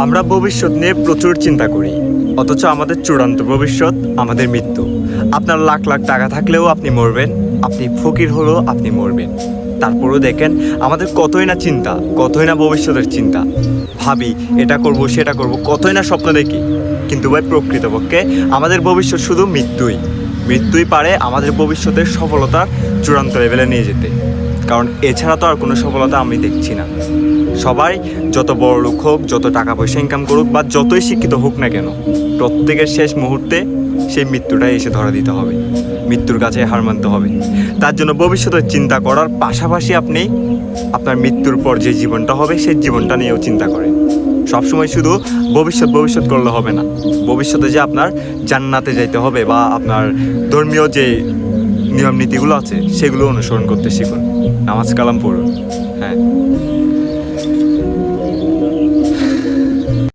আমরা ভবিষ্যৎ নিয়ে প্রচুর চিন্তা করি, অথচ আমাদের চূড়ান্ত ভবিষ্যৎ আমাদের মৃত্যু। আপনার লাখ লাখ টাকা থাকলেও আপনি মরবেন, আপনি ফকির হলেও আপনি মরবেন। তারপরেও দেখেন আমাদের কতই না চিন্তা, কতই না ভবিষ্যতের চিন্তা, ভাবি এটা করব সেটা করব, কতই না স্বপ্ন দেখি। কিন্তু ভাই প্রকৃতপক্ষে আমাদের ভবিষ্যৎ শুধু মৃত্যুই। মৃত্যুই পারে আমাদের ভবিষ্যতের সফলতার চূড়ান্ত লেভেলে নিয়ে যেতে, কারণ এছাড়া তো আর কোনো সফলতা আমি দেখছি না। সবাই যত বড় লোক হোক, যত টাকা পয়সা ইনকাম করুক বা যতই শিক্ষিত হোক না কেন, প্রত্যেকের শেষ মুহূর্তে সেই মৃত্যুটাই এসে ধরা দিতে হবে, মৃত্যুর কাছে হার মানতে হবে। তার জন্য ভবিষ্যতের চিন্তা করার পাশাপাশি আপনি আপনার মৃত্যুর পর যে জীবনটা হবে সেই জীবনটা নিয়েও চিন্তা করেন। সবসময় শুধু ভবিষ্যৎ ভবিষ্যৎ করলে হবে না। ভবিষ্যতে যে আপনার জান্নাতে যাইতে হবে বা আপনার ধর্মীয় যে নিয়ম নীতিগুলো আছে সেগুলো অনুসরণ করতে শিখুন, নামাজ কালাম পড়ুন। হ্যাঁ।